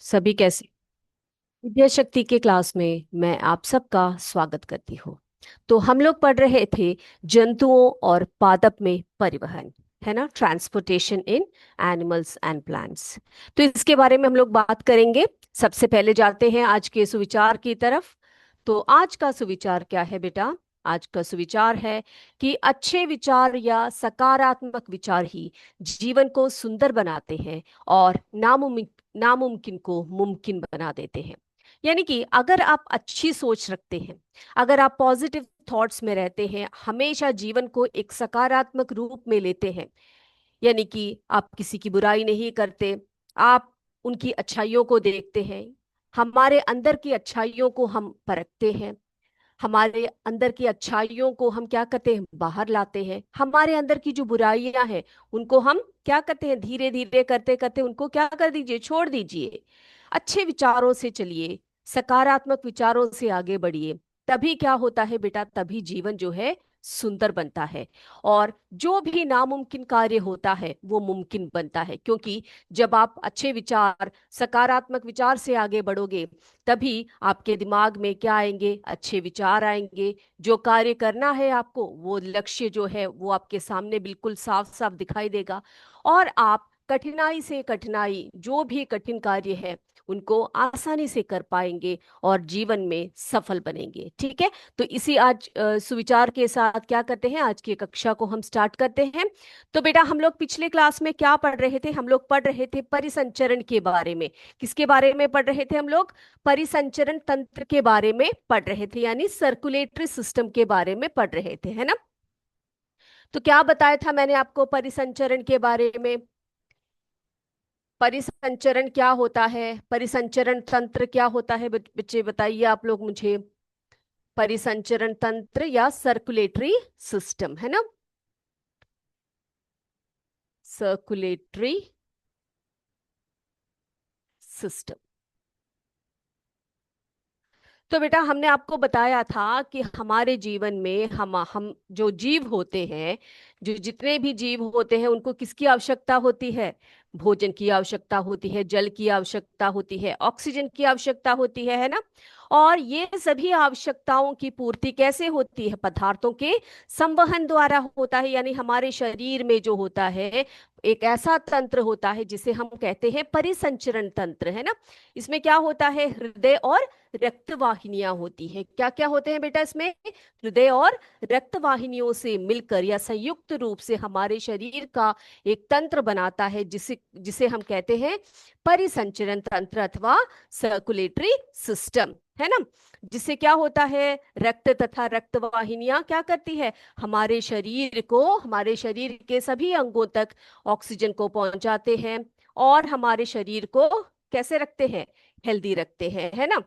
सभी कैसे। विद्या शक्ति के क्लास में मैं आप सबका स्वागत करती हूँ। तो हम लोग पढ़ रहे थे जंतुओं और पादप में परिवहन, है ना, transportation in animals and plants. तो इसके बारे में हम लोग बात करेंगे। सबसे पहले जाते हैं आज के सुविचार की तरफ। तो आज का सुविचार क्या है बेटा? आज का सुविचार है कि अच्छे विचार या सकारात्मक विचार ही जीवन को सुंदर बनाते हैं और नामुमकिन को मुमकिन बना देते हैं। यानी कि अगर आप अच्छी सोच रखते हैं, अगर आप पॉजिटिव थॉट्स में रहते हैं, हमेशा जीवन को एक सकारात्मक रूप में लेते हैं, यानी कि आप किसी की बुराई नहीं करते, आप उनकी अच्छाइयों को देखते हैं, हमारे अंदर की अच्छाइयों को हम परखते हैं, हमारे अंदर की अच्छाइयों को हम क्या करते हैं, बाहर लाते हैं, हमारे अंदर की जो बुराइयां हैं उनको हम क्या करते हैं, धीरे धीरे करते करते उनको क्या कर दीजिए, छोड़ दीजिए। अच्छे विचारों से चलिए, सकारात्मक विचारों से आगे बढ़िए। तभी क्या होता है बेटा, तभी जीवन जो है सुंदर बनता है और जो भी नामुमकिन कार्य होता है वो मुमकिन बनता है। क्योंकि जब आप अच्छे विचार, सकारात्मक विचार से आगे बढ़ोगे, तभी आपके दिमाग में क्या आएंगे, अच्छे विचार आएंगे। जो कार्य करना है आपको, वो लक्ष्य जो है वो आपके सामने बिल्कुल साफ साफ दिखाई देगा और आप कठिनाई से कठिनाई, जो भी कठिन कार्य है उनको आसानी से कर पाएंगे और जीवन में सफल बनेंगे। ठीक है। तो इसी आज सुविचार के साथ क्या करते हैं, आज की कक्षा को हम स्टार्ट करते हैं। तो बेटा हम लोग पिछले क्लास में क्या पढ़ रहे थे? हम लोग पढ़ रहे थे परिसंचरण के बारे में। किसके बारे में पढ़ रहे थे हम लोग? परिसंचरण तंत्र के बारे में पढ़ रहे थे, यानी सर्कुलेटरी सिस्टम के बारे में पढ़ रहे थे, है ना। तो क्या बताया था मैंने आपको परिसंचरण के बारे में? परिसंचरण क्या होता है, परिसंचरण तंत्र क्या होता है? बच्चे बताइए आप लोग मुझे। परिसंचरण तंत्र या सर्कुलेटरी सिस्टम, है ना, सर्कुलेटरी सिस्टम। तो बेटा हमने आपको बताया था कि हमारे जीवन में हम जो जीव होते हैं, जो जितने भी जीव होते हैं, उनको किसकी आवश्यकता होती है? भोजन की आवश्यकता होती है, जल की आवश्यकता होती है, ऑक्सीजन की आवश्यकता होती है ना। और ये सभी आवश्यकताओं की पूर्ति कैसे होती है? पदार्थों के संवहन द्वारा होता है। यानी हमारे शरीर में जो होता है, एक ऐसा तंत्र होता है जिसे हम कहते हैं परिसंचरण तंत्र, है ना। इसमें क्या होता है, हृदय और रक्त वाहिनियां होती है। क्या क्या होते हैं बेटा इसमें? हृदय और रक्त वाहिनियों से मिलकर या संयुक्त रूप से हमारे शरीर का एक तंत्र बनाता है, जिसे जिसे हम कहते हैं परिसंचरण तंत्र अथवा सर्कुलेटरी सिस्टम, है ना। जिससे क्या होता है, रक्त तथा रक्त वाहिनियां क्या करती है, हमारे शरीर को, हमारे शरीर के सभी अंगों तक ऑक्सीजन को पहुंचाते हैं और हमारे शरीर को कैसे रखते हैं, हेल्दी रखते हैं, है ना।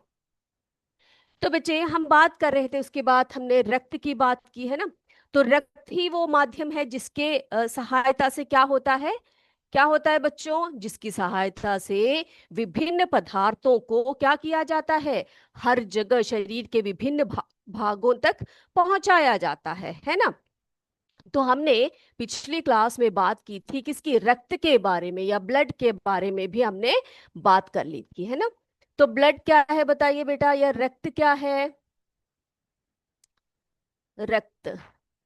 तो बच्चे हम बात कर रहे थे, उसके बाद हमने रक्त की बात की, है ना। तो रक्त ही वो माध्यम है जिसके सहायता से क्या होता है, क्या होता है बच्चों, जिसकी सहायता से विभिन्न पदार्थों को क्या किया जाता है, हर जगह शरीर के विभिन्न भागों तक पहुंचाया जाता है ना। तो हमने पिछली क्लास में बात की थी किसकी, रक्त के बारे में, या ब्लड के बारे में भी हमने बात कर ली थी, है ना। तो ब्लड क्या है बताइए बेटा, या रक्त क्या है? रक्त,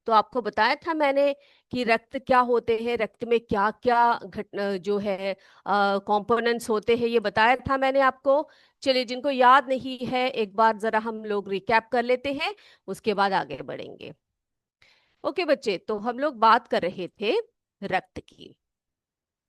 तो आपको बताया था मैंने कि रक्त क्या होते हैं, रक्त में क्या क्या घटना जो है कंपोनेंट्स होते हैं, ये बताया था मैंने आपको। चलिए जिनको याद नहीं है, एक बार जरा हम लोग रिकैप कर लेते हैं, उसके बाद आगे बढ़ेंगे। ओके बच्चे, तो हम लोग बात कर रहे थे रक्त की।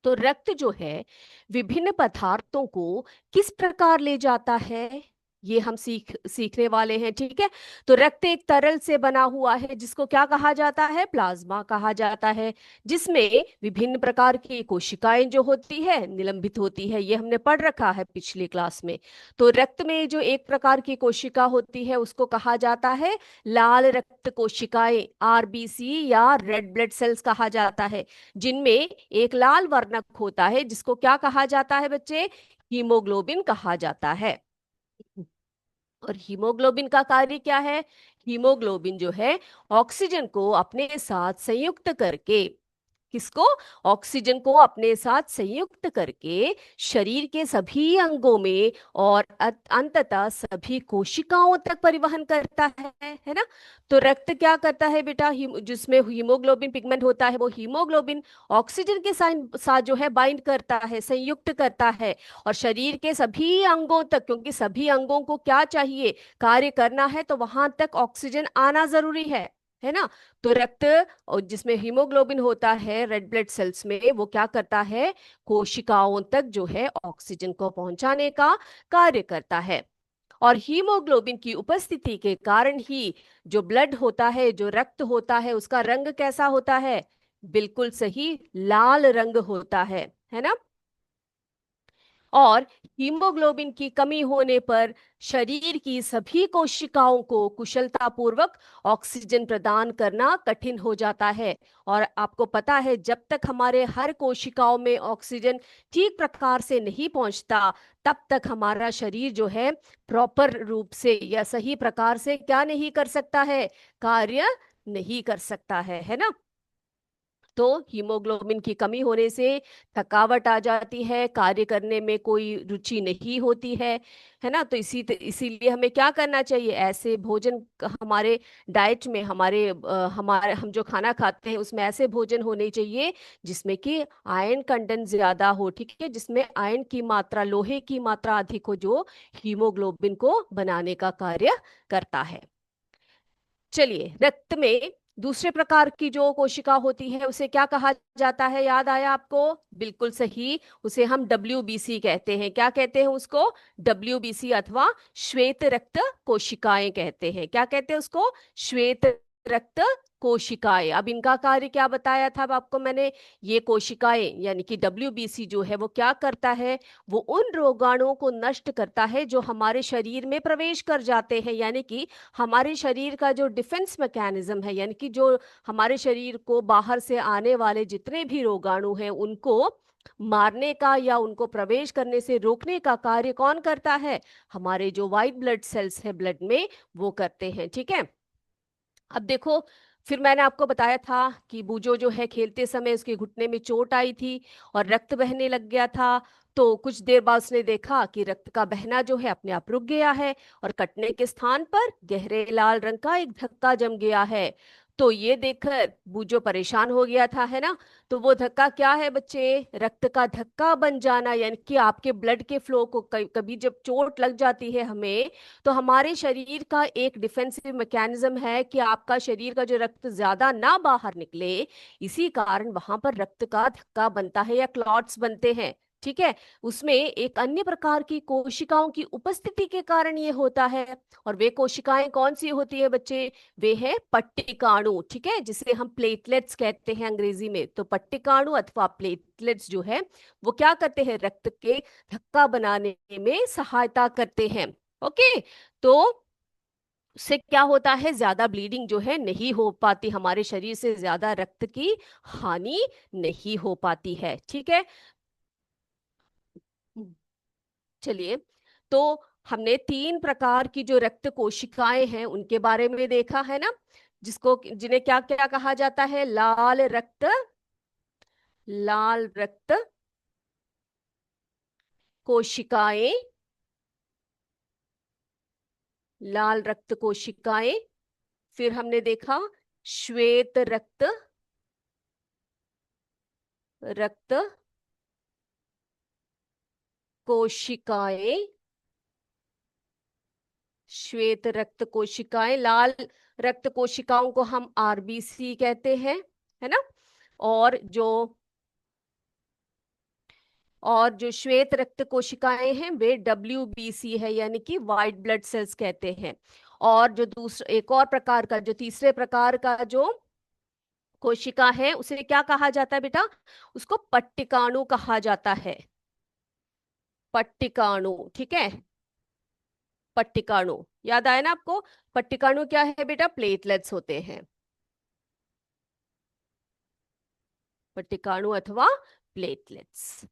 तो रक्त जो है विभिन्न पदार्थों को किस प्रकार ले जाता है, ये हम सीखने वाले हैं। ठीक है। तो रक्त एक तरल से बना हुआ है जिसको क्या कहा जाता है, प्लाज्मा कहा जाता है, जिसमें विभिन्न प्रकार की कोशिकाएं जो होती है निलंबित होती है। ये हमने पढ़ रखा है पिछली क्लास में। तो रक्त में जो एक प्रकार की कोशिका होती है उसको कहा जाता है लाल रक्त कोशिकाएं, आरबीसी या रेड ब्लड सेल्स कहा जाता है, जिनमें एक लाल वर्णक होता है जिसको क्या कहा जाता है बच्चे, हीमोग्लोबिन कहा जाता है। और हीमोग्लोबिन का कार्य क्या है? हीमोग्लोबिन जो है ऑक्सीजन को अपने साथ संयुक्त करके किसको? ऑक्सीजन को अपने साथ संयुक्त करके शरीर के सभी अंगों में और अंततः सभी कोशिकाओं तक परिवहन करता है ना। तो रक्त क्या करता है बेटा? जिसमें हीमोग्लोबिन पिगमेंट होता है, वो हीमोग्लोबिन ऑक्सीजन के साथ जो है बाइंड करता है, संयुक्त करता है, और शरीर के सभी अंगों तक, क्योंकि सभी अंगों को क्या चाहिए? कार्य करना है, तो वहां तक ऑक्सीजन आना जरूरी है ना। तो रक्त, और जिसमें हीमोग्लोबिन होता है रेड ब्लड सेल्स में, वो क्या करता है? कोशिकाओं तक जो है ऑक्सीजन को पहुंचाने का कार्य करता है। और हीमोग्लोबिन की उपस्थिति के कारण ही जो ब्लड होता है, जो रक्त होता है, उसका रंग कैसा होता है? बिल्कुल सही, लाल रंग होता है ना। और हीमोग्लोबिन की कमी होने पर शरीर की सभी कोशिकाओं को कुशलतापूर्वक ऑक्सीजन प्रदान करना कठिन हो जाता है। और आपको पता है, जब तक हमारे हर कोशिकाओं में ऑक्सीजन ठीक प्रकार से नहीं पहुंचता, तब तक हमारा शरीर जो है प्रॉपर रूप से या सही प्रकार से क्या नहीं कर सकता है? कार्य नहीं कर सकता है ना। तो हीमोग्लोबिन की कमी होने से थकावट आ जाती है, कार्य करने में कोई रुचि नहीं होती है ना। तो इसीलिए हमें क्या करना चाहिए? ऐसे भोजन हमारे डाइट में, हमारे हम जो खाना खाते हैं उसमें ऐसे भोजन होने चाहिए जिसमें कि आयरन कंटेंट ज्यादा हो, ठीक है, जिसमें आयरन की मात्रा, लोहे की मात्रा अधिक हो, जो हीमोग्लोबिन को बनाने का कार्य करता है। चलिए, रक्त में दूसरे प्रकार की जो कोशिका होती है उसे क्या कहा जाता है? याद आया आपको? बिल्कुल सही, उसे हम WBC कहते हैं। क्या कहते हैं उसको? WBC अथवा श्वेत रक्त कोशिकाएं कहते हैं। क्या कहते हैं उसको? श्वेत रक्त कोशिकाएं। अब इनका कार्य क्या बताया था अब आपको मैंने? ये कोशिकाएं यानी कि WBC जो है वो क्या करता है? वो उन रोगाणुओं को नष्ट करता है जो हमारे शरीर में प्रवेश कर जाते हैं, यानी कि हमारे शरीर का जो डिफेंस मैकेनिज्म है, यानी कि जो हमारे शरीर को बाहर से आने वाले जितने भी रोगाणु हैं उनको मारने का या उनको प्रवेश करने से रोकने का कार्य कौन करता है? हमारे जो व्हाइट ब्लड सेल्स है ब्लड में, वो करते हैं, ठीक है। अब देखो, फिर मैंने आपको बताया था कि बूजो जो है खेलते समय उसके घुटने में चोट आई थी और रक्त बहने लग गया था। तो कुछ देर बाद उसने देखा कि रक्त का बहना जो है अपने आप रुक गया है और कटने के स्थान पर गहरे लाल रंग का एक धक्का जम गया है। तो ये देखकर बूजो परेशान हो गया था, है ना। तो वो धक्का क्या है बच्चे? रक्त का धक्का बन जाना, यानी कि आपके ब्लड के फ्लो को कभी जब चोट लग जाती है हमें, तो हमारे शरीर का एक डिफेंसिव मैकेनिज्म है कि आपका शरीर का जो रक्त ज्यादा ना बाहर निकले, इसी कारण वहां पर रक्त का धक्का बनता है या क्लॉट्स बनते हैं, ठीक है। उसमें एक अन्य प्रकार की कोशिकाओं की उपस्थिति के कारण ये होता है। और वे कोशिकाएं कौन सी होती है बच्चे? वे है पट्टिकाणु, ठीक है, जिसे हम प्लेटलेट्स कहते हैं अंग्रेजी में। तो पट्टिकाणु अथवा प्लेटलेट्स जो है वो क्या करते हैं? रक्त के धक्का बनाने में सहायता करते हैं। ओके। तो उससे क्या होता है? ज्यादा ब्लीडिंग जो है नहीं हो पाती, हमारे शरीर से ज्यादा रक्त की हानि नहीं हो पाती है, ठीक है। चलिए, तो हमने तीन प्रकार की जो रक्त कोशिकाएं हैं उनके बारे में देखा है ना, जिसको जिन्हें क्या क्या कहा जाता है? लाल रक्त कोशिकाएं, लाल रक्त कोशिकाएं। फिर हमने देखा श्वेत रक्त कोशिकाएं, श्वेत रक्त कोशिकाएं। लाल रक्त कोशिकाओं को हम RBC कहते हैं, है ना। और जो और जो श्वेत रक्त कोशिकाएं हैं वे WBC है, यानी कि व्हाइट ब्लड सेल्स कहते हैं। और जो दूसरा, एक और प्रकार का, जो तीसरे प्रकार का जो कोशिका है उसे क्या कहा जाता है बेटा? उसको पट्टिकाणु कहा जाता है। पट्टिकाणु, ठीक है। पट्टिकाणु याद आया ना आपको? पट्टिकाणु क्या है बेटा? प्लेटलेट्स होते हैं, पट्टिकाणु अथवा प्लेटलेट्स।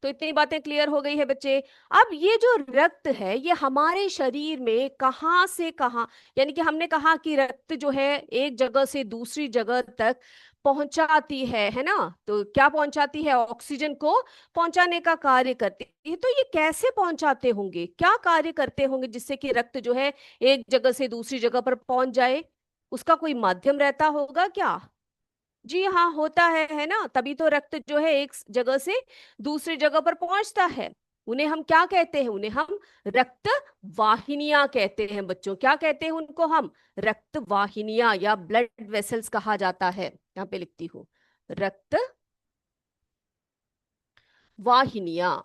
तो इतनी बातें क्लियर हो गई है बच्चे। अब ये जो रक्त है ये हमारे शरीर में कहाँ से कहाँ, यानी कि हमने कहा कि रक्त जो है एक जगह से दूसरी जगह तक पहुंचाती है ना। तो क्या पहुंचाती है, ऑक्सीजन को पहुंचाने का कार्य करती है। तो ये कैसे पहुंचाते होंगे, क्या कार्य करते होंगे जिससे कि रक्त जो है एक जगह से दूसरी जगह पर पहुंच जाए। उसका कोई माध्यम रहता होगा क्या। जी हाँ, होता है ना, तभी तो रक्त जो है एक जगह से दूसरी जगह पर पहुंचता है। उन्हें हम क्या कहते हैं, उन्हें हम रक्त वाहिनियां कहते हैं बच्चों। क्या कहते हैं उनको हम, रक्त वाहिनियां या ब्लड वेसल्स कहा जाता है। यहाँ पे लिखती हूँ, रक्त वाहिनियां।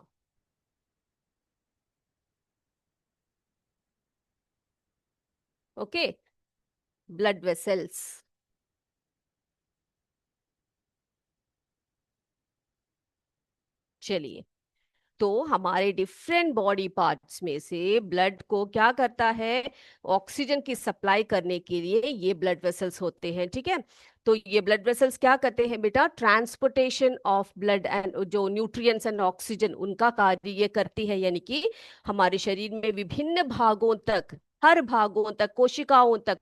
Okay, blood vessels. चलिए, तो हमारे डिफरेंट बॉडी पार्ट्स में से ब्लड को क्या करता है, ऑक्सीजन की सप्लाई करने के लिए ये ब्लड वेसल्स होते हैं। ठीक है, तो ये ब्लड वेसल्स क्या करते हैं बेटा, ट्रांसपोर्टेशन ऑफ ब्लड एंड जो न्यूट्रिएंट्स एंड ऑक्सीजन उनका कार्य ये करती है। यानी कि हमारे शरीर में विभिन्न भागों तक, हर भागों तक, कोशिकाओं तक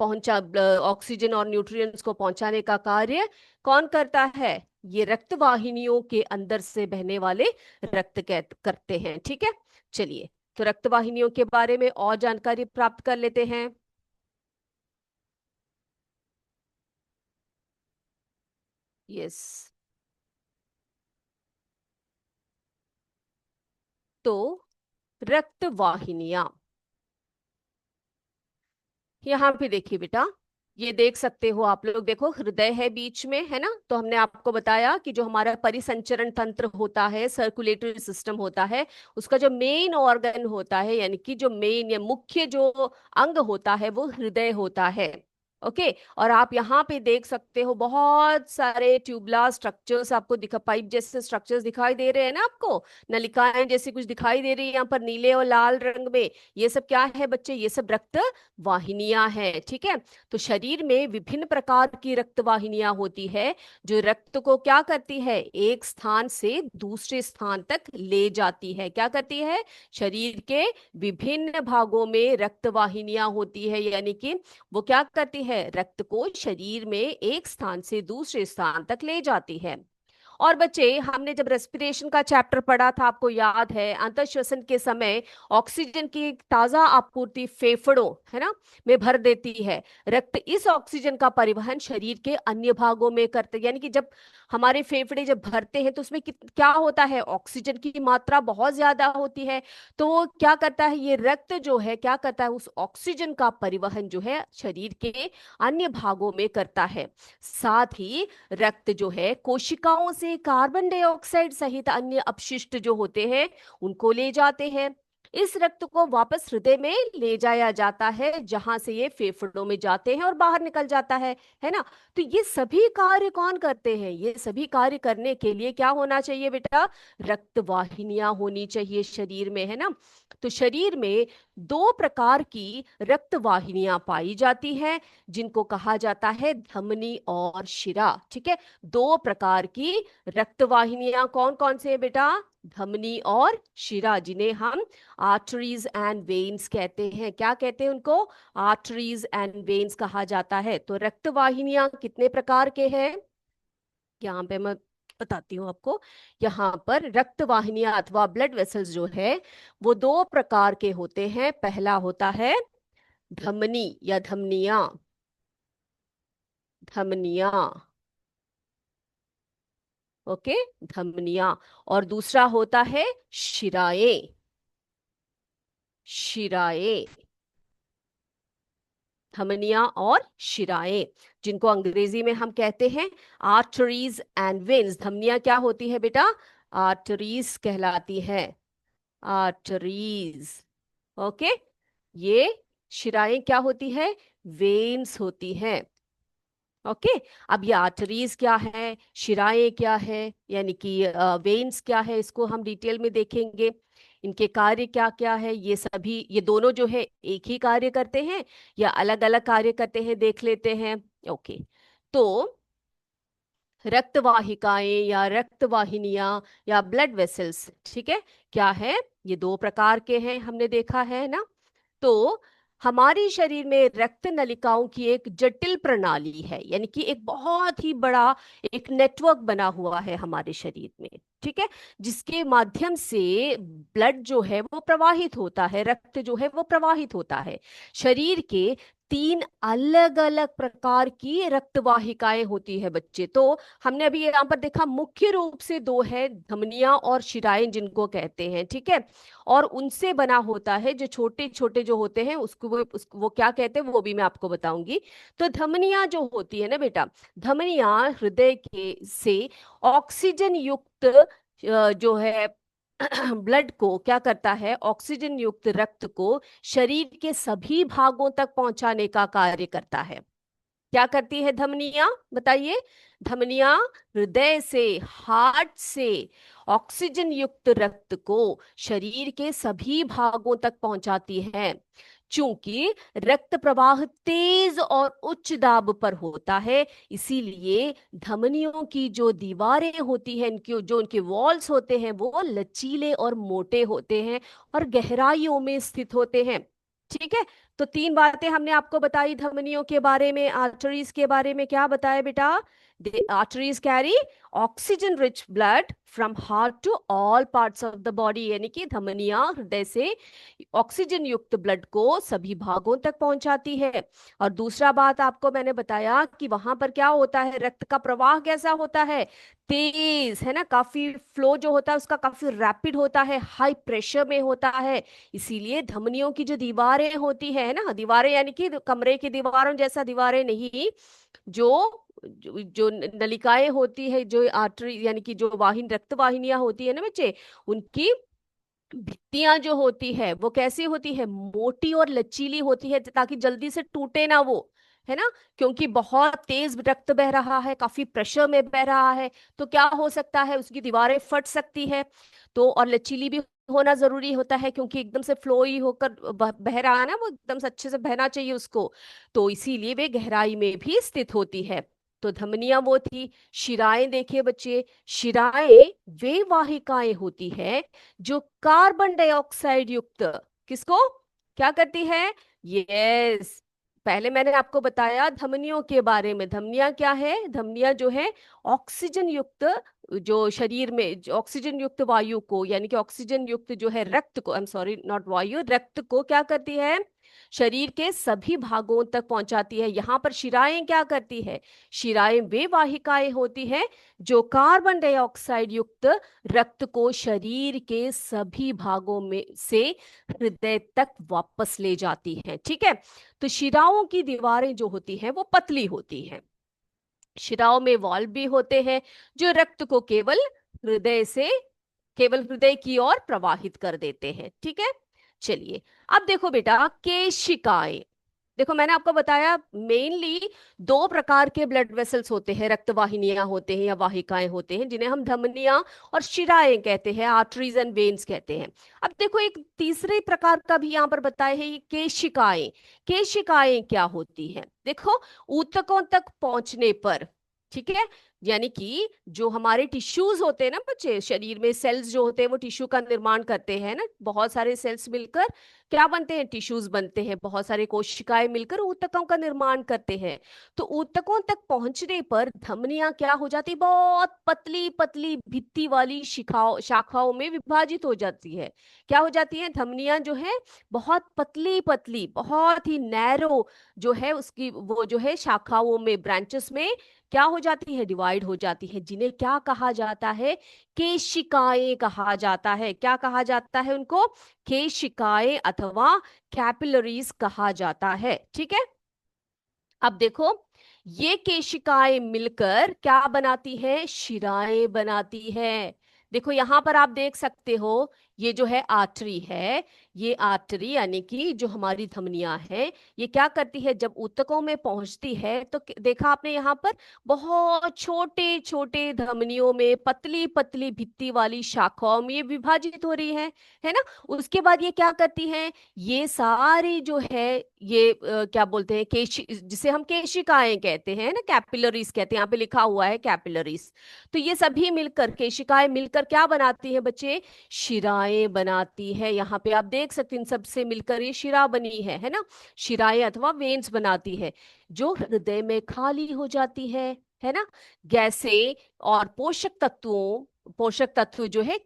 पहुंचा ऑक्सीजन और न्यूट्रिएंट्स को पहुंचाने का कार्य कौन करता है, ये रक्त वाहिनियों के अंदर से बहने वाले रक्त करते हैं। ठीक है, चलिए, तो रक्त वाहिनियों के बारे में और जानकारी प्राप्त कर लेते हैं। यस, तो रक्त वाहिनियां, यहाँ पे देखिए बेटा, ये देख सकते हो आप लोग, देखो हृदय है बीच में, है ना। तो हमने आपको बताया कि जो हमारा परिसंचरण तंत्र होता है, सर्कुलेटरी सिस्टम होता है, उसका जो मेन ऑर्गन होता है, यानी कि जो मेन या मुख्य जो अंग होता है वो हृदय होता है। ओके, और आप यहाँ पे देख सकते हो बहुत सारे ट्यूबुलर स्ट्रक्चर्स आपको पाइप जैसे स्ट्रक्चर्स दिखाई दे रहे हैं ना आपको, नलिकाएं जैसी कुछ दिखाई दे रही है यहाँ पर नीले और लाल रंग में। ये सब क्या है बच्चे, ये सब रक्त वाहिनियां हैं। ठीक है, तो शरीर में विभिन्न प्रकार की रक्त वाहिनियां होती है, जो रक्त को क्या करती है, एक स्थान से दूसरे स्थान तक ले जाती है। क्या करती है, शरीर के विभिन्न भागों में रक्त वाहिनियां होती है, यानी कि वो क्या करती है, रक्त को शरीर में एक स्थान से दूसरे स्थान तक ले जाती है। और बच्चे, हमने जब रेस्पिरेशन का चैप्टर पढ़ा था, आपको याद है, अंतःश्वसन के समय ऑक्सीजन की ताजा आपूर्ति फेफड़ों, है ना, में भर देती है। रक्त इस ऑक्सीजन का परिवहन शरीर के अन्य भागों में करते, यानी कि जब हमारे फेफड़े जब भरते हैं तो उसमें क्या होता है, ऑक्सीजन की मात्रा बहुत ज्यादा होती है। तो क्या करता है, ये रक्त जो है क्या करता है, उस ऑक्सीजन का परिवहन जो है शरीर के अन्य भागों में करता है। साथ ही रक्त जो है कोशिकाओं से कार्बन डाइऑक्साइड सहित अन्य अपशिष्ट जो होते हैं उनको ले जाते हैं। इस रक्त को वापस हृदय में ले जाया जाता है, जहां से ये फेफड़ों में जाते हैं और बाहर निकल जाता है ना। तो ये सभी कार्य कौन करते हैं, ये सभी कार्य करने के लिए क्या होना चाहिए बेटा, रक्त वाहिनियां होनी चाहिए शरीर में, है ना। तो शरीर में दो प्रकार की रक्त वाहिनियां पाई जाती हैं, जिनको कहा जाता है धमनी और शिरा। ठीक है, दो प्रकार की रक्त वाहिनियां कौन कौन से हैं बेटा, धमनी और शिरा, जिन्हें हम आर्टरीज एंड वेन्स कहते हैं। क्या कहते हैं उनको, आर्टरीज एंड वेन्स कहा जाता है। तो रक्त वाहिनियां कितने प्रकार के हैं, यहाँ पे मैं बताती हूँ आपको। यहाँ पर रक्त वाहिनियां अथवा ब्लड वेसल्स जो है वो दो प्रकार के होते हैं। पहला होता है धमनी या धमनियां, धमनियां। ओके, धमनियां। और दूसरा होता है शिराएं, शिराएं, धमनियां और शिराएं, जिनको अंग्रेजी में हम कहते हैं आर्टरीज एंड वेन्स। धमनियां क्या होती है बेटा, आर्टरीज कहलाती है, आर्टरीज। ओके, ये शिराएं क्या होती है, वेन्स होती हैं। ओके, अब ये आर्टरीज क्या है, शिराएं क्या है, यानी कि वेन्स क्या है, इसको हम डिटेल में देखेंगे। इनके कार्य क्या क्या है, ये सभी, ये दोनों जो है एक ही कार्य करते हैं या अलग अलग कार्य करते हैं, देख लेते हैं। ओके, तो रक्त वाहिकाएं या रक्त वाहिनियां या ब्लड वेसल्स, ठीक है, क्या है, ये दो प्रकार के हैं, हमने देखा है ना। तो हमारे शरीर में रक्त नलिकाओं की एक जटिल प्रणाली है, यानी कि एक बहुत ही बड़ा एक नेटवर्क बना हुआ है हमारे शरीर में, ठीक है, जिसके माध्यम से ब्लड जो है वो प्रवाहित होता है, रक्त जो है वो प्रवाहित होता है। शरीर के तीन अलग अलग प्रकार की रक्त वाहिकाएं होती है बच्चे। तो हमने अभी यहाँ पर देखा मुख्य रूप से दो है, धमनियां और शिराएं जिनको कहते हैं, ठीक है। और उनसे बना होता है जो छोटे छोटे जो होते हैं, उसको वो क्या कहते हैं वो भी मैं आपको बताऊंगी। तो धमनियां जो होती है ना बेटा, धमनियां हृदय के से ऑक्सीजन युक्त जो है ब्लड को क्या करता है, ऑक्सीजन युक्त रक्त को शरीर के सभी भागों तक पहुंचाने का कार्य करता है। क्या करती है धमनियां, बताइए। धमनियां हृदय से, हार्ट से ऑक्सीजन युक्त रक्त को शरीर के सभी भागों तक पहुंचाती हैं। चूंकि रक्त प्रवाह तेज और उच्च दाब पर होता है, इसीलिए धमनियों की जो दीवारें होती हैं, इनकी जो उनके वॉल्स होते हैं वो लचीले और मोटे होते हैं और गहराइयों में स्थित होते हैं, ठीक है। तो तीन बातें हमने आपको बताई धमनियों के बारे में। आर्टरीज के बारे में क्या बताया बेटा? Arteries carry oxygen rich blood from heart to all parts of the body, यानी कि धमनियां हृदय से ऑक्सीजन युक्त ब्लड को सभी भागों तक पहुंचाती है। और दूसरा बात आपको मैंने बताया कि वहां पर क्या होता है, रक्त का प्रवाह कैसा होता है, तेज है ना, काफी फ्लो जो होता है उसका काफी रैपिड होता है, हाई प्रेशर में होता है। इसीलिए धमनियों की जो दीवारें होती है ना, दीवारें यानी कि कमरे की दीवारों जैसा दीवारें नहीं, जो नलिकाएं होती है, जो आर्टरी यानी कि जो रक्त वाहिनियां होती है ना बच्चे, उनकी भित्तियां जो होती है वो कैसी होती है, मोटी और लचीली होती है, ताकि जल्दी से टूटे ना वो, है ना। क्योंकि बहुत तेज रक्त बह रहा है, काफी प्रेशर में बह रहा है, तो क्या हो सकता है, उसकी दीवारें फट सकती है। तो और लचीली भी होना जरूरी होता है, क्योंकि एकदम से फ्लो ही होकर बह रहा है ना, वो एकदम से अच्छे से बहना चाहिए उसको। तो इसीलिए वे गहराई में भी स्थित होती है। तो धमनियां वो थी। शिराएं देखिए बच्चे, शिराएं वे वाहिकाएं होती है जो कार्बन डाइऑक्साइड युक्त, किसको क्या करती है, यस, पहले मैंने आपको बताया धमनियों के बारे में। धमनियां क्या है, धमनियां जो है ऑक्सीजन युक्त, जो शरीर में जो ऑक्सीजन युक्त वायु को, यानी कि ऑक्सीजन युक्त जो है रक्त को, आई एम सॉरी नॉट वायु, रक्त को क्या करती है, शरीर के सभी भागों तक पहुंचाती है। यहां पर शिराएं क्या करती है, शिराएं वे वाहिकाएं होती हैं जो कार्बन डाइऑक्साइड युक्त रक्त को शरीर के सभी भागों में से हृदय तक वापस ले जाती हैं, ठीक है। तो शिराओं की दीवारें जो होती हैं वो पतली होती हैं। शिराओं में वाल्व भी होते हैं जो रक्त को केवल हृदय की ओर प्रवाहित कर देते हैं, ठीक है। चलिए, अब देखो बेटा केशिकाएं। देखो मैंने आपको बताया मेनली दो प्रकार के ब्लड वेसल्स होते हैं, रक्त वाहिनियां होते हैं या वाहिकाएं होते हैं, जिन्हें हम धमनियां और शिराएं कहते हैं, आर्टरीज एंड वेन्स कहते हैं। अब देखो एक तीसरे प्रकार का भी यहाँ पर बताया है, ये केशिकाएं। केशिकाएं क्या होती हैं, देखो ऊतकों तक पहुंचने पर, ठीक है, यानी कि जो हमारे टिश्यूज होते हैं ना बच्चे, शरीर में सेल्स जो होते हैं वो टिश्यू का निर्माण करते हैं ना, बहुत सारे सेल्स मिलकर क्या बनते हैं, टिश्यूज बनते हैं, बहुत सारे कोशिकाएं मिलकर ऊतकों का निर्माण करते हैं। तो ऊतकों तक पहुंचने पर धमनियां क्या हो जाती, बहुत पतली पतली भित्ति वाली शाखाओं में विभाजित हो जाती है। क्या हो जाती है, धमनियां जो है बहुत पतली पतली, बहुत ही नैरो जो है उसकी वो जो है शाखाओं में, ब्रांचेस में क्या हो जाती है, डिवाइड हो जाती है, जिन्हें क्या कहा जाता है, केशिकाएं कहा जाता है। क्या कहा जाता है उनको, केशिकाएं अथवा कैपिलरीज कहा जाता है, ठीक है। अब देखो ये केशिकाएं मिलकर क्या बनाती है, शिराएं बनाती है। देखो यहां पर आप देख सकते हो, ये जो है आर्टरी है, ये आर्टरी यानी कि जो हमारी धमनियां है, ये क्या करती है, जब ऊतकों में पहुंचती है तो देखा आपने यहाँ पर बहुत छोटे छोटे धमनियों में पतली पतली भित्ति वाली शाखाओं में ये विभाजित हो रही है ना। उसके बाद ये क्या करती है, ये सारी जो है ये क्या बोलते हैं, केशि जिसे हम केशिकाएं कहते हैं ना, कैपिलरीज कहते हैं, यहाँ पे लिखा हुआ है कैपिलरीज। तो ये सभी मिलकर, केशिकाएं मिलकर क्या बनाती हैं बच्चे, शिराएं शिराएं बनाती है। यहाँ पे आप देख सकते हैं, इन सबसे मिलकर ये शिरा बनी है ना। शिराएं अथवा वेन्स बनाती है जो हृदय में खाली हो जाती है ना। गैसें और पोषक तत्व जो है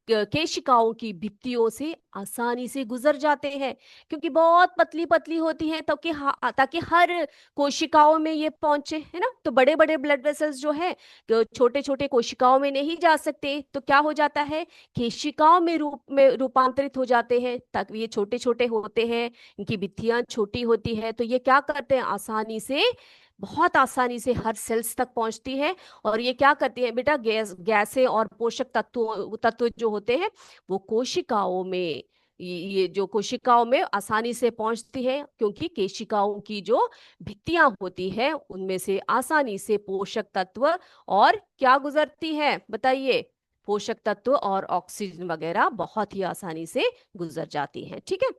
केशिकाओं की भित्तियों से आसानी से गुजर जाते हैं, क्योंकि बहुत पतली पतली होती हैं, ताकि हर कोशिकाओं में ये पहुंचे, है ना। तो बड़े बड़े ब्लड वेसल्स जो है छोटे छोटे कोशिकाओं में नहीं जा सकते, तो क्या हो जाता है, केशिकाओं में रूपांतरित हो जाते हैं, ताकि ये छोटे छोटे होते हैं, इनकी भित्तियां छोटी होती है, तो ये क्या करते हैं, आसानी से, बहुत आसानी से हर सेल्स तक पहुंचती है। और ये क्या करती है बेटा, गैसें और पोषक तत्व जो होते हैं वो कोशिकाओं में, ये जो कोशिकाओं में आसानी से पहुंचती है, क्योंकि केशिकाओं की जो भित्तियां होती है उनमें से आसानी से पोषक तत्व और क्या गुजरती है बताइए, पोषक तत्व और ऑक्सीजन वगैरह बहुत ही आसानी से गुजर जाती हैं। ठीक है,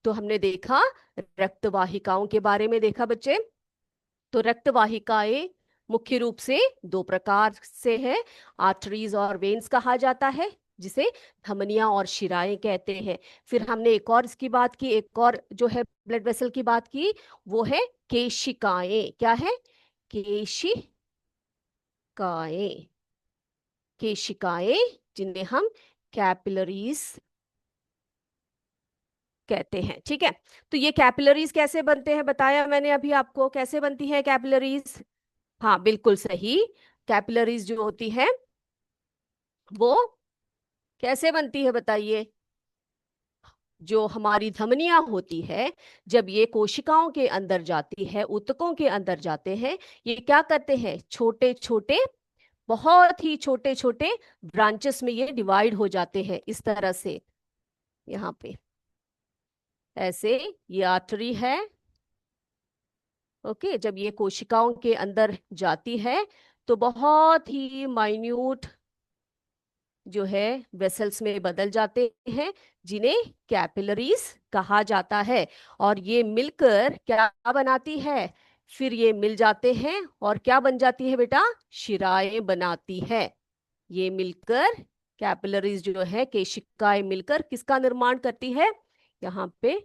तो हमने देखा रक्त वाहिकाओं के बारे में देखा बच्चे। तो रक्त वाहिकाएं मुख्य रूप से दो प्रकार से है, आर्टरीज और वेन्स कहा जाता है, जिसे धमनियां और शिराएं कहते हैं। फिर हमने एक और इसकी बात की, एक और जो है ब्लड वेसल की बात की, वो है केशिकाएं। क्या है, केशिकाएं, केशिकाएं जिन्हें हम कैपिलरीज कहते हैं। ठीक है, तो ये कैपिलरीज कैसे बनते हैं बताया मैंने अभी आपको, कैसे बनती है कैपिलरीज। हाँ बिल्कुल सही, कैपिलरीज जो होती है वो कैसे बनती है बताइए। जो हमारी धमनियां होती है, जब ये कोशिकाओं के अंदर जाती है, ऊतकों के अंदर जाते हैं, ये क्या करते हैं, छोटे छोटे, बहुत ही छोटे छोटे ब्रांचेस में ये डिवाइड हो जाते हैं, इस तरह से। यहाँ पे ऐसे ये आर्टरी है। ओके, जब ये कोशिकाओं के अंदर जाती है तो बहुत ही माइन्यूट जो है वेसल्स में बदल जाते हैं, जिन्हें कैपिलरीज कहा जाता है। और ये मिलकर क्या बनाती है, फिर ये मिल जाते हैं और क्या बन जाती है बेटा, शिराएं बनाती है। ये मिलकर कैपिलरीज जो है, केशिकाएं मिलकर किसका निर्माण करती है, यहाँ पे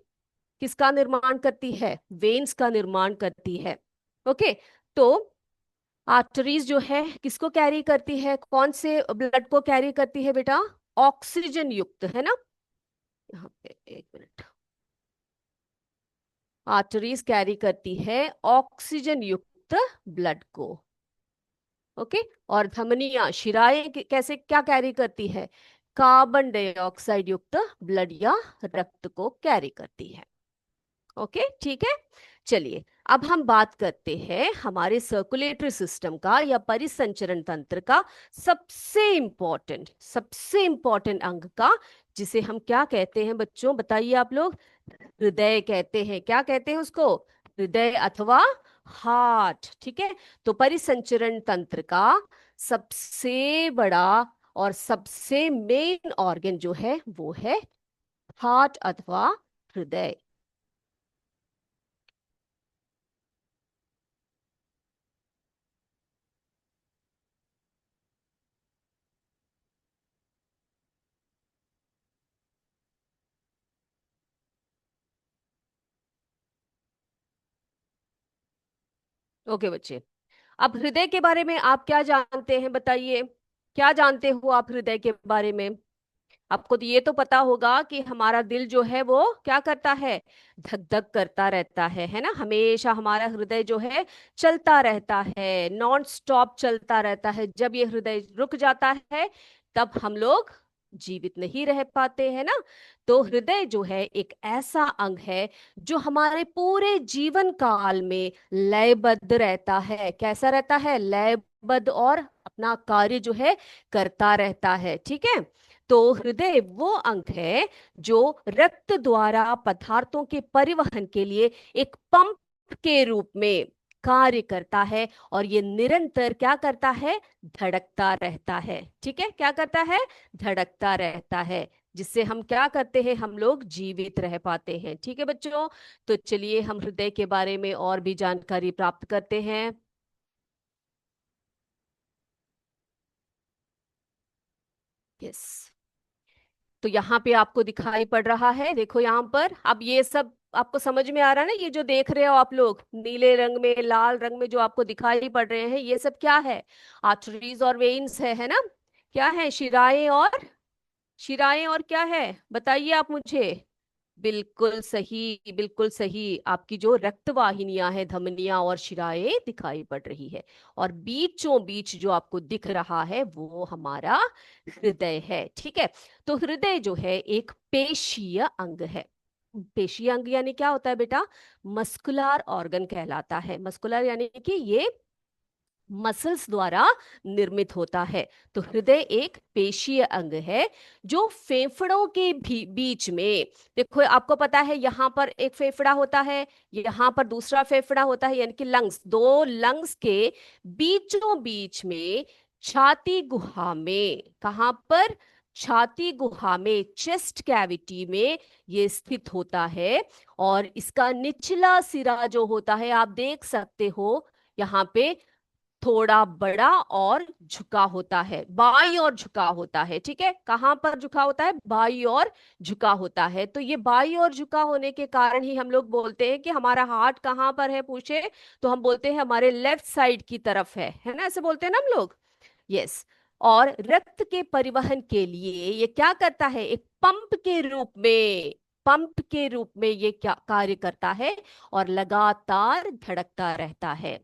किसका निर्माण करती है, वेन्स का निर्माण करती है। ओके, तो आर्टरीज जो है किसको कैरी करती है, कौन से ब्लड को कैरी करती है बेटा, ऑक्सीजन युक्त, है ना। यहाँ पे एक मिनट, आर्टरीज कैरी करती है ऑक्सीजन युक्त ब्लड को। ओके, और धमनियां, शिराएं कैसे क्या कैरी करती है, कार्बन डाइऑक्साइड युक्त ब्लड या रक्त को कैरी करती है। ओके ठीक है, चलिए अब हम बात करते हैं हमारे सर्कुलेटरी सिस्टम का या परिसंचरण तंत्र का सबसे इंपॉर्टेंट अंग का, जिसे हम क्या कहते हैं बच्चों बताइए आप लोग, हृदय कहते हैं। क्या कहते हैं उसको, हृदय अथवा हार्ट। ठीक है, तो परिसंचरण तंत्र का सबसे बड़ा और सबसे मेन ऑर्गन जो है वो है हार्ट अथवा हृदय। ओके बच्चे, अब हृदय के बारे में आप क्या जानते हैं बताइए, क्या जानते हो आप हृदय के बारे में। आपको तो ये तो पता होगा कि हमारा दिल जो है वो क्या करता है, धक धक करता रहता है ना। हमेशा हमारा हृदय जो है चलता रहता है, नॉन स्टॉप चलता रहता है। जब ये हृदय रुक जाता है तब हम लोग जीवित नहीं रह पाते हैं ना। तो हृदय जो है एक ऐसा अंग है जो हमारे पूरे जीवन काल में लयबद्ध रहता है। कैसा रहता है, लयबद्ध, और अपना कार्य जो है करता रहता है। ठीक है, तो हृदय वो अंग है जो रक्त द्वारा पदार्थों के परिवहन के लिए एक पंप के रूप में कार्य करता है, और ये निरंतर क्या करता है, धड़कता रहता है। ठीक है, क्या करता है, धड़कता रहता है, जिससे हम क्या करते हैं, हम लोग जीवित रह पाते हैं। ठीक है बच्चों, तो चलिए हम हृदय के बारे में और भी जानकारी प्राप्त करते हैं। यस, तो यहाँ पे आपको दिखाई पड़ रहा है, देखो यहाँ पर। अब ये सब आपको समझ में आ रहा है ना, ये जो देख रहे हो आप लोग नीले रंग में, लाल रंग में जो आपको दिखाई पड़ रहे हैं, ये सब क्या है? आर्टरीज और वेन्स है ना? क्या है? शिराएं और, शिराएं और क्या है? बताइए आप मुझे। बिल्कुल सही, बिल्कुल सही। आपकी जो रक्त वाहिनियां हैं, धमनियां और शिराएं दिखाई पड़ रही है। और बीचों बीच जो आपको दिख रहा है वो हमारा हृदय है, ठीक है। तो हृदय जो है एक पेशीय अंग है। पेशीय अंग यानी क्या होता है बेटा? मस्कुलर ऑर्गन कहलाता है। मस्कुलर यानी कि ये मसल्स द्वारा निर्मित होता है। तो हृदय एक पेशीय अंग है जो फेफड़ों के भी बीच में, देखो आपको पता है यहाँ पर एक फेफड़ा होता है, यहाँ पर दूसरा फेफड़ा होता है, यानी कि लंग्स, दो लंग्स के बीचों बीच में छाती गुहा में, कहाँ पर? छाती गुहा में, चेस्ट कैविटी में ये स्थित होता है। और इसका निचला सिरा जो होता है, आप देख सकते हो यहाँ पे, थोड़ा बड़ा और झुका होता है, बाईं ओर झुका होता है, ठीक है। कहां पर झुका होता है? बाईं ओर झुका होता है। तो ये बाईं ओर झुका होने के कारण ही हम लोग बोलते हैं कि हमारा हार्ट कहाँ पर है, पूछे तो हम बोलते हैं हमारे लेफ्ट साइड की तरफ है ना? ऐसे बोलते हैं ना हम लोग। यस। और रक्त के परिवहन के लिए ये क्या करता है? एक पंप के रूप में, पंप के रूप में ये क्या कार्य करता है, और लगातार धड़कता रहता है,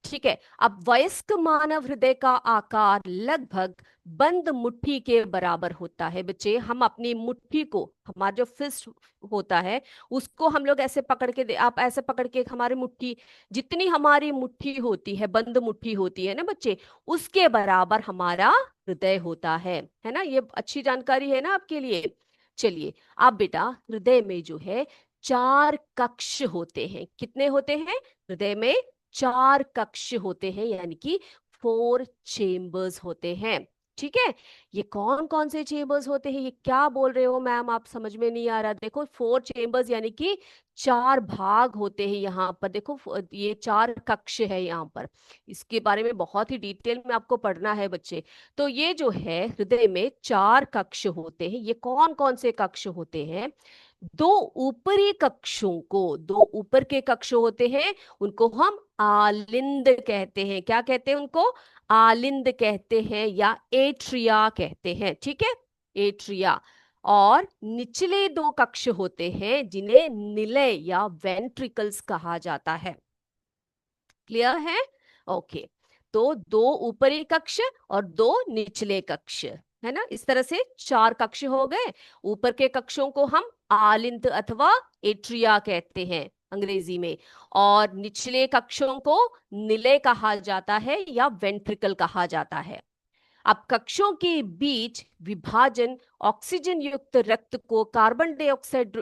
ठीक है। अब वयस्क मानव हृदय का आकार लगभग बंद मुट्ठी के बराबर होता है बच्चे। हम अपनी मुट्ठी को, हमारा जो फिस्ट होता है, उसको हम लोग ऐसे पकड़ के आप ऐसे पकड़ के, हमारी मुट्ठी, जितनी हमारी मुट्ठी होती है, बंद मुट्ठी होती है ना बच्चे, उसके बराबर हमारा हृदय होता है ना? ये अच्छी जानकारी है ना आपके लिए। चलिए, अब बेटा हृदय में जो है चार कक्ष होते हैं। कितने होते हैं हृदय में? चार कक्ष होते हैं, यानी कि 4 चेम्बर्स होते हैं, ठीक है। ये कौन कौन से चेम्बर्स होते हैं? ये क्या बोल रहे हो मैम, आप समझ में नहीं आ रहा? देखो 4 चेम्बर्स यानी कि चार भाग होते हैं यहाँ पर। देखो ये चार कक्ष है यहाँ पर, इसके बारे में बहुत ही डिटेल में आपको पढ़ना है बच्चे। तो ये जो है हृदय में चार कक्ष होते हैं। ये कौन कौन से कक्ष होते हैं? दो ऊपरी कक्षों को, दो ऊपर के कक्ष होते हैं, उनको हम आलिंद कहते हैं। क्या कहते हैं उनको? आलिंद कहते हैं, या एट्रिया कहते हैं, ठीक है, एट्रिया। और निचले दो कक्ष होते हैं जिन्हें निलय या वेंट्रिकल्स कहा जाता है। क्लियर है? ओके। तो दो ऊपरी कक्ष और दो निचले कक्ष, है ना? इस तरह से चार कक्ष हो गए। ऊपर के कक्षों को हम आलिंद अथवा एट्रिया कहते हैं अंग्रेजी में, और निचले कक्षों को निलय कहा जाता है या वेंट्रिकल कहा जाता है। अब कक्षों के बीच विभाजन ऑक्सीजन युक्त रक्त को कार्बन डाइऑक्साइड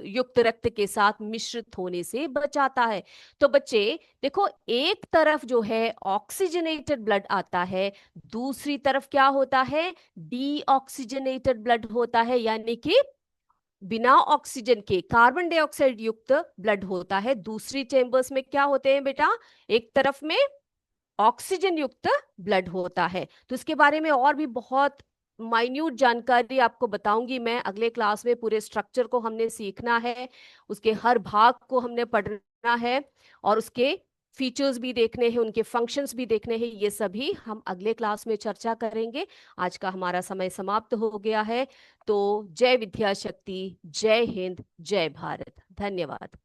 युक्त रक्त के साथ मिश्रित होने से बचाता है। तो बच्चे देखो, एक तरफ जो है ऑक्सीजनेटेड ब्लड आता है, दूसरी तरफ क्या होता है? डीऑक्सीजनेटेड ब्लड होता है, यानी कि बिना ऑक्सीजन के कार्बन डाइऑक्साइड युक्त ब्लड होता है। दूसरी चेंबर्स में क्या होते हैं बेटा? एक तरफ में ऑक्सीजन युक्त ब्लड होता है। तो इसके बारे में और भी बहुत माइन्यूट जानकारी आपको बताऊंगी मैं अगले क्लास में। पूरे स्ट्रक्चर को हमने सीखना है, उसके हर भाग को हमने पढ़ना है, और उसके फीचर्स भी देखने हैं, उनके फंक्शंस भी देखने हैं। ये सभी हम अगले क्लास में चर्चा करेंगे। आज का हमारा समय समाप्त हो गया है। तो जय विद्या शक्ति, जय हिंद, जय भारत। धन्यवाद।